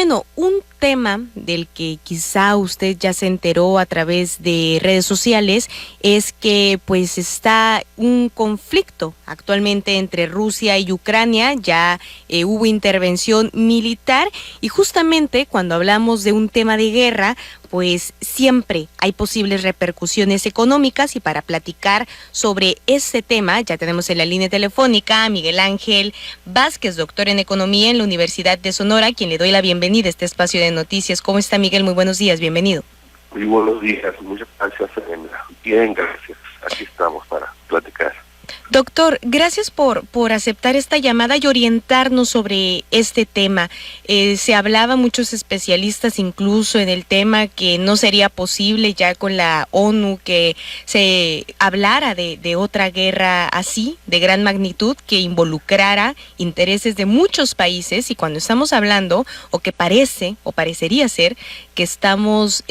bueno, un tema del que quizá usted ya se enteró a través de redes sociales es que pues está un conflicto actualmente entre Rusia y Ucrania. Ya hubo intervención militar y justamente cuando hablamos de un tema de guerra, pues siempre hay posibles repercusiones económicas, y para platicar sobre este tema ya tenemos en la línea telefónica a Miguel Ángel Vázquez, doctor en Economía en la Universidad de Sonora, a quien le doy la bienvenida a este espacio de noticias. ¿Cómo está, Miguel? Muy buenos días, bienvenido. Muy buenos días, muchas gracias, Elena. Bien, gracias. Aquí estamos para platicar. Doctor, gracias por aceptar esta llamada y orientarnos sobre este tema. Se hablaba, muchos especialistas incluso en el tema, que no sería posible ya con la ONU que se hablara de otra guerra así, de gran magnitud, que involucrara intereses de muchos países. Y cuando estamos hablando, o que parece, o parecería ser, que estamos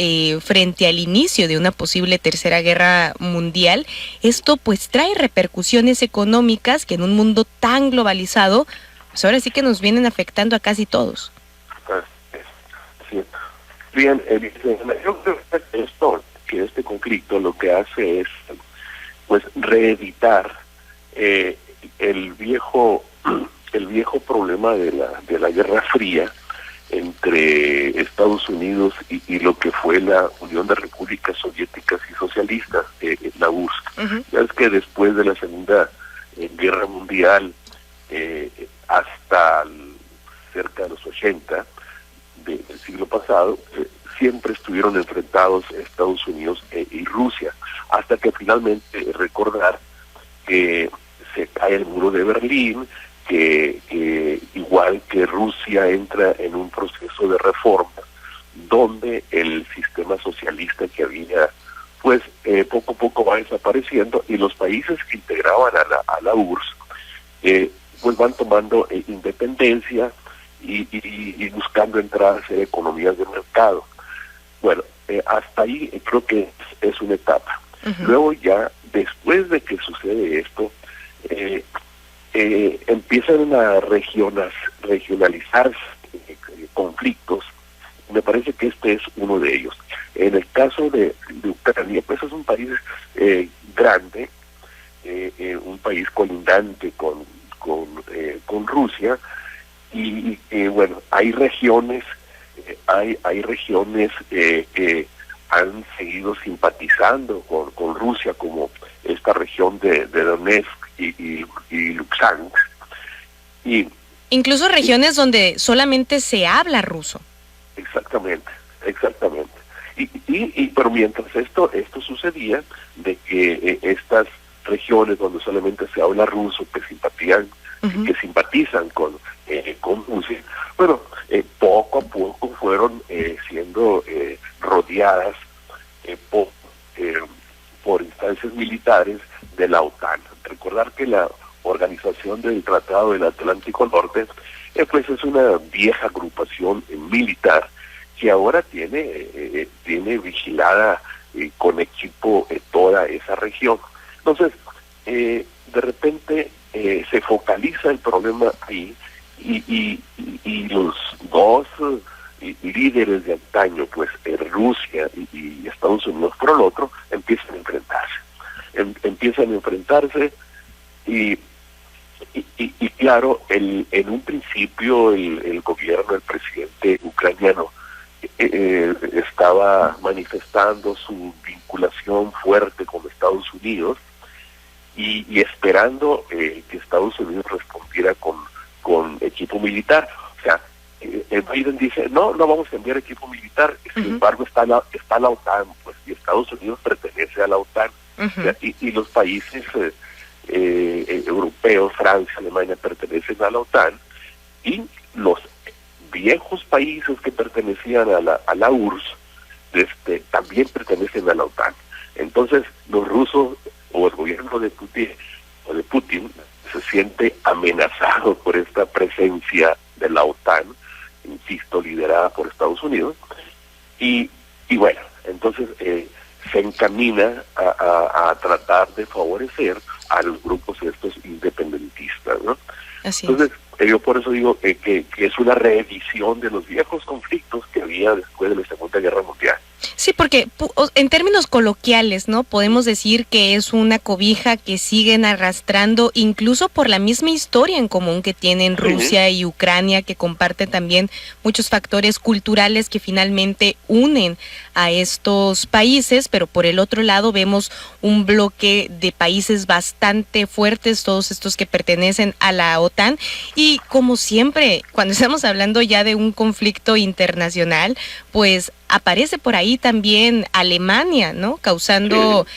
frente al inicio de una posible tercera guerra mundial, esto pues trae repercusiones económicas que en un mundo tan globalizado, pues ahora sí que nos vienen afectando a casi todos. Sí. Bien, yo creo que este conflicto lo que hace es pues reeditar el viejo problema de la Guerra Fría entre Estados Unidos y lo que fue la Unión de Repúblicas Soviéticas y Socialistas, la URSS. Ya es que después de la Segunda Guerra Mundial, hasta cerca de los 80 del siglo pasado, siempre estuvieron enfrentados Estados Unidos y Rusia, hasta que finalmente recordar que se cae el muro de Berlín, que igual que Rusia entra en un proceso de reforma donde el sistema socialista que había pues poco a poco va desapareciendo, y los países que integraban a la URSS pues van tomando independencia y buscando entrar a hacer economías de mercado. Bueno, hasta ahí creo que es una etapa. Luego ya, después de que sucede esto, empiezan a regionalizarse conflictos. Me parece que este es uno de ellos. En el caso de Ucrania, pues es un país grande, un país colindante con Rusia, y bueno, hay regiones que han seguido simpatizando con Rusia, como esta región de Donetsk y Lugansk. Incluso regiones donde solamente se habla ruso. Exactamente. Pero mientras esto sucedía, de que estas regiones donde solamente se habla ruso, que simpatizan con Rusia, bueno, poco a poco fueron siendo rodeadas por instancias militares de la OTAN. Recordar que la Organización del Tratado del Atlántico Norte pues es una vieja agrupación militar que ahora tiene vigilada con equipo toda esa región. Entonces, de repente se focaliza el problema ahí, y los dos líderes de antaño, pues Rusia y Estados Unidos por el otro, empiezan a enfrentarse. Y claro, en un principio el gobierno, el presidente ucraniano estaba manifestando su vinculación fuerte con Estados Unidos y esperando que Estados Unidos respondiera con equipo militar. O sea, Biden dice, no vamos a enviar equipo militar, sin embargo está la OTAN, pues, y Estados Unidos pertenece a la OTAN. O sea, y los países europeos, Francia, Alemania, pertenecen a la OTAN, y los viejos países que pertenecían a la URSS también pertenecen a la OTAN. Entonces los rusos, o el gobierno de Putin se siente amenazado por esta presencia de la OTAN, insisto, liderada por Estados Unidos, y bueno, entonces se encamina a tratar de favorecer a los grupos estos independentistas, ¿no? Así entonces, Yo por eso digo que es una reedición de los viejos conflictos que había después de la Segunda Guerra Mundial. Sí, porque en términos coloquiales, ¿no? Podemos decir que es una cobija que siguen arrastrando incluso por la misma historia en común que tienen Rusia y Ucrania, que comparten también muchos factores culturales que finalmente unen a estos países, pero por el otro lado vemos un bloque de países bastante fuertes, todos estos que pertenecen a la OTAN, y como siempre, cuando estamos hablando ya de un conflicto internacional, pues aparece por ahí también Alemania, ¿no? Causando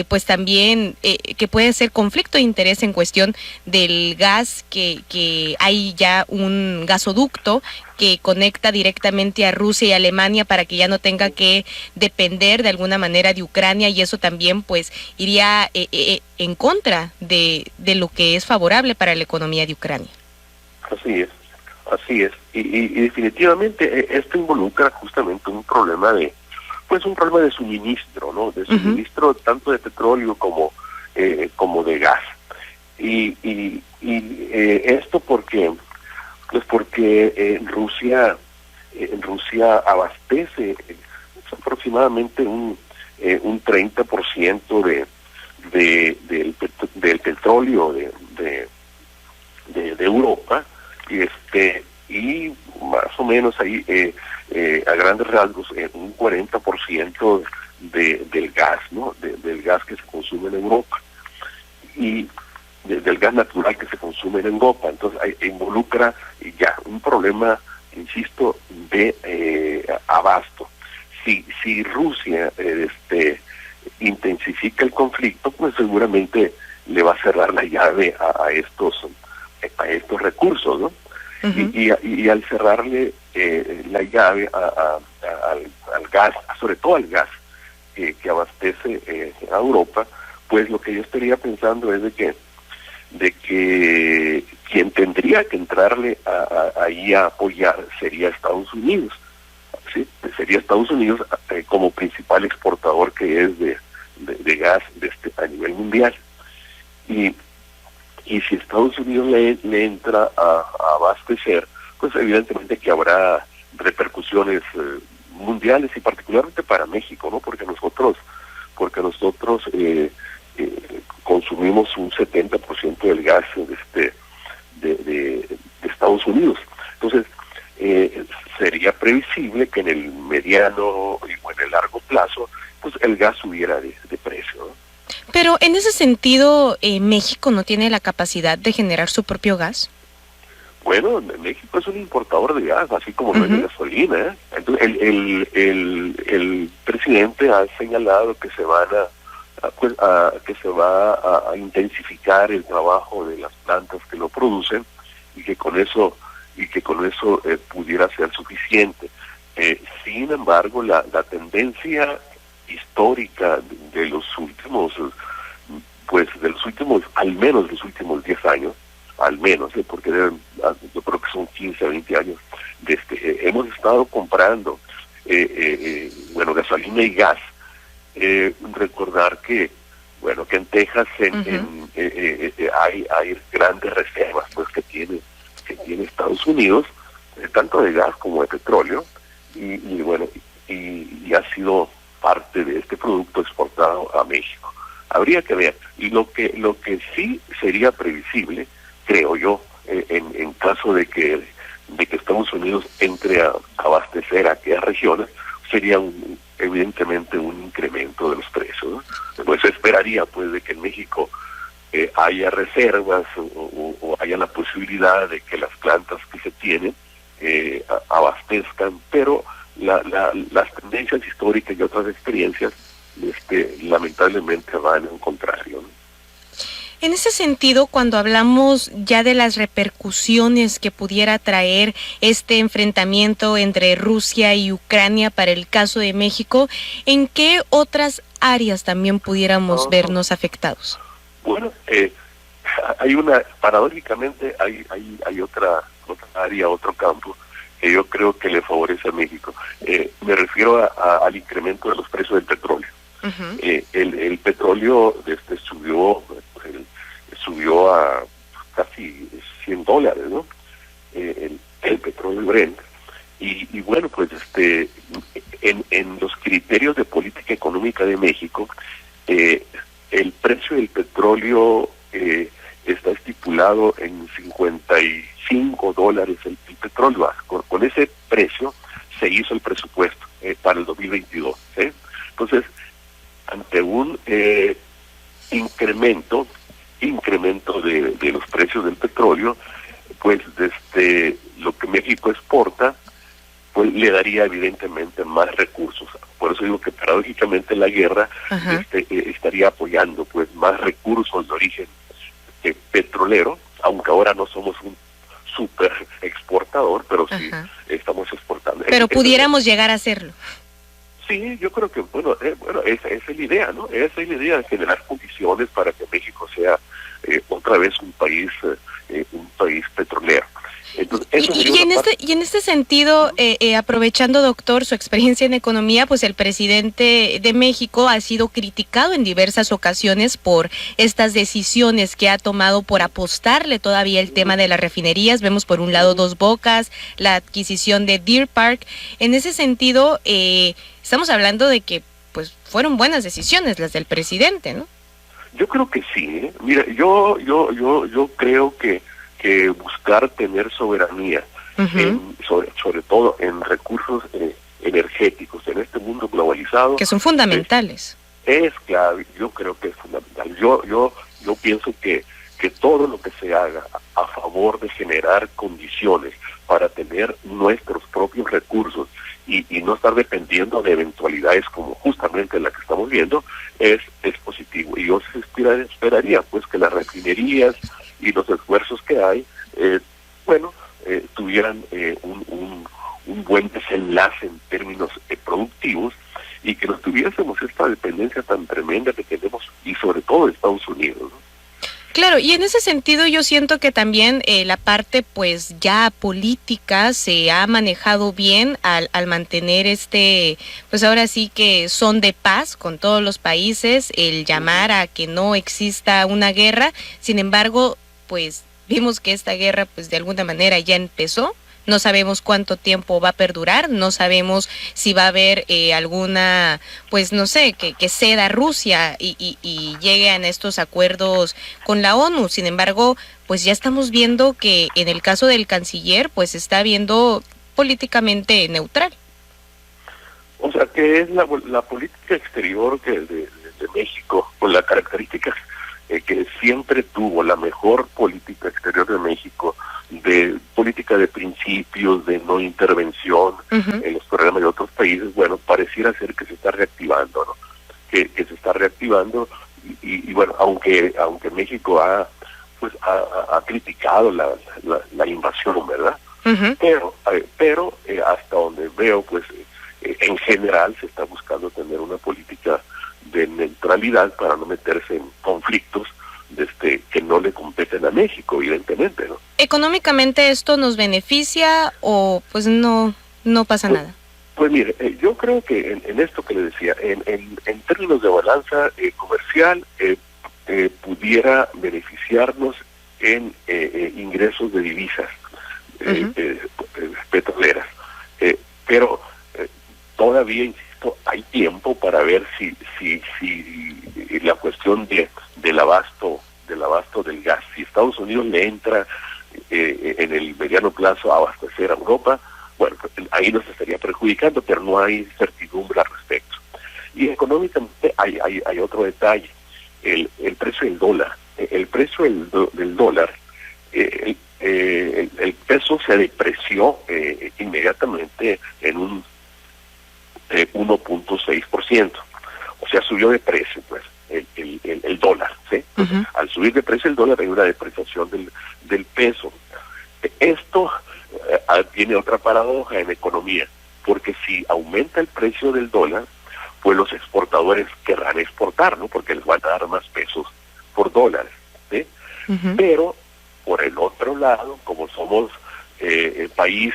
pues también que puede ser conflicto de interés en cuestión del gas, que hay ya un gasoducto que conecta directamente a Rusia y Alemania para que ya no tenga que depender de alguna manera de Ucrania, y eso también pues iría en contra de lo que es favorable para la economía de Ucrania. Así es. Así es, y definitivamente esto involucra justamente un problema de suministro, ¿no? De suministro tanto de petróleo como de gas. Y esto porque Rusia abastece aproximadamente un 30% del petróleo de Europa. Y más o menos ahí a grandes rasgos un 40% del gas, ¿no? Del gas que se consume en Europa, y del gas natural que se consume en Europa. Entonces involucra ya un problema, insisto, de abasto. Si Rusia intensifica el conflicto, pues seguramente le va a cerrar la llave a estos recursos, ¿no? Y al cerrarle la llave al gas, sobre todo al gas que abastece a Europa, pues lo que yo estaría pensando es de que quien tendría que entrarle ahí a apoyar sería Estados Unidos, ¿sí? Sería Estados Unidos como principal exportador que es de gas a nivel mundial. Y si Estados Unidos le entra a abastecer, pues evidentemente que habrá repercusiones mundiales, y particularmente para México, ¿no? Porque nosotros consumimos un 70% del gas de Estados Unidos. Entonces, sería previsible que en el mediano o en el largo plazo, pues el gas subiera de precio, ¿no? Pero en ese sentido, ¿México no tiene la capacidad de generar su propio gas? Bueno, México es un importador de gas, así como lo es de gasolina. Entonces, el presidente ha señalado que se va a intensificar el trabajo de las plantas que lo producen, y que con eso pudiera ser suficiente. Sin embargo, la tendencia histórica de los últimos, al menos los últimos 10 años, al menos, porque yo creo que son 15 a 20 años, hemos estado comprando gasolina y gas. Recordar que en Texas hay grandes reservas pues que tiene Estados Unidos, tanto de gas como de petróleo, y ha sido parte de este producto exportado a México. Habría que ver, y lo que sí sería previsible, creo yo, en caso de que Estados Unidos entre a abastecer a aquellas regiones, sería evidentemente un incremento de los precios, ¿no? Pues esperaría pues de que en México haya reservas o haya la posibilidad de que las plantas que se tienen abastezcan, pero las tendencias históricas y otras experiencias lamentablemente van en contrario, ¿no? En ese sentido, cuando hablamos ya de las repercusiones que pudiera traer este enfrentamiento entre Rusia y Ucrania para el caso de México, ¿en qué otras áreas también pudiéramos vernos afectados? Bueno, paradójicamente hay otra área, otro campo que yo creo que le favorece a México. Me refiero al incremento de los precios del petróleo. El petróleo subió a casi $100, ¿no? Bueno, pues en los criterios de política económica de México, el precio del petróleo está estipulado en $55 el petróleo. Con ese precio se hizo el presupuesto para el 2022. Entonces, ante un incremento de los precios del petróleo, pues lo que México exporta, pues le daría evidentemente más recursos. Por eso digo que paradójicamente la guerra estaría apoyando pues más recursos de origen petrolero, aunque ahora no somos un super exportador, pero sí estamos exportando. Pero pudiéramos llegar a hacerlo. Sí, yo creo que, esa es la idea, ¿no? Esa es la idea, de generar condiciones para que México sea otra vez un país petrolero. Entonces, y en este sentido, aprovechando, doctor, su experiencia en economía, pues el presidente de México ha sido criticado en diversas ocasiones por estas decisiones que ha tomado por apostarle todavía el tema de las refinerías. Vemos por un lado Dos Bocas, la adquisición de Deer Park. En ese sentido, estamos hablando de que pues fueron buenas decisiones las del presidente, ¿no? Yo creo que sí. Mira, yo creo que buscar tener soberanía, sobre todo en recursos energéticos, en este mundo globalizado, que son fundamentales. Es clave, yo creo que es fundamental. Yo pienso que todo lo que se haga a favor de generar condiciones para tener nuestros propios recursos y no estar dependiendo de eventualidades como justamente la que estamos viendo, es positivo. Y yo esperaría pues que las refinerías y los esfuerzos que hay, tuvieran un buen desenlace en términos productivos, y que no tuviésemos esta dependencia tan tremenda que tenemos, y sobre todo de Estados Unidos, ¿no? Claro, y en ese sentido yo siento que también la parte pues ya política se ha manejado bien al mantener pues ahora sí que son de paz con todos los países, el llamar a que no exista una guerra. Sin embargo, pues vimos que esta guerra pues de alguna manera ya empezó. No sabemos cuánto tiempo va a perdurar, no sabemos si va a haber alguna, pues no sé, que ceda Rusia y lleguen a estos acuerdos con la ONU. Sin embargo, pues ya estamos viendo que en el caso del canciller, pues está viendo políticamente neutral. O sea, que es la política exterior de México, con las características que siempre tuvo, la mejor política exterior de México, de política de principios, de no intervención en los problemas de otros países. Bueno, pareciera ser que se está reactivando, ¿no? Que se está reactivando, y bueno, aunque México ha criticado la invasión, ¿verdad? Pero hasta donde veo, pues en general se está buscando tener una política de neutralidad para no meterse en conflictos que no le competen a México, evidentemente, ¿no? ¿Económicamente esto nos beneficia o pues no pasa nada? Pues mire, yo creo que en esto que le decía, en términos de balanza comercial, pudiera beneficiarnos en ingresos de divisas petroleras, pero todavía, insisto, hay tiempo para ver si la cuestión del abasto del gas, si Estados Unidos le entra en el mediano plazo a abastecer a Europa, bueno, ahí nos estaría perjudicando, pero no hay certidumbre al respecto. Y económicamente hay otro detalle, el precio del dólar. El precio del dólar, el peso se depreció inmediatamente en un 1.6%. O sea, subió de precio, pues, el dólar, ¿sí? Al subir de precio el dólar hay una depreciación del peso. Esto tiene otra paradoja en economía, porque si aumenta el precio del dólar, pues los exportadores querrán exportar, ¿no? Porque les van a dar más pesos por dólares, ¿sí? Pero, por el otro lado, como somos el país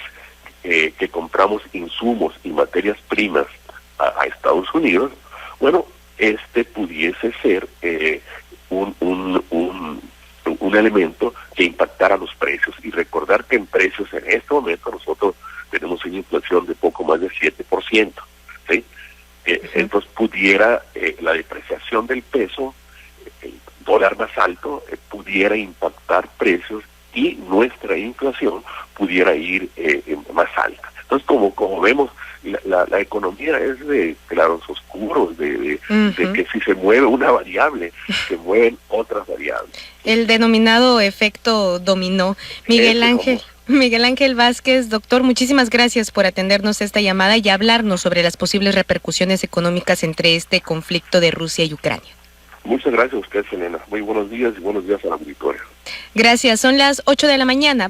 que compramos insumos y materias primas a Estados Unidos, bueno, pudiese ser un elemento que impactara los precios. Y recordar que en precios en este momento nosotros tenemos una inflación de poco más de 7%, ¿sí? Entonces pudiera la depreciación del peso, el dólar más alto, pudiera impactar precios y nuestra inflación pudiera ir más alta. Entonces, como vemos, la economía es de claros oscuros, de que si se mueve una variable, se mueven otras variables. El denominado efecto dominó. Miguel Ángel Vázquez, doctor, muchísimas gracias por atendernos esta llamada y hablarnos sobre las posibles repercusiones económicas entre este conflicto de Rusia y Ucrania. Muchas gracias a usted, Selena. Muy buenos días y buenos días a la auditoria. Gracias, son las 8 de la mañana.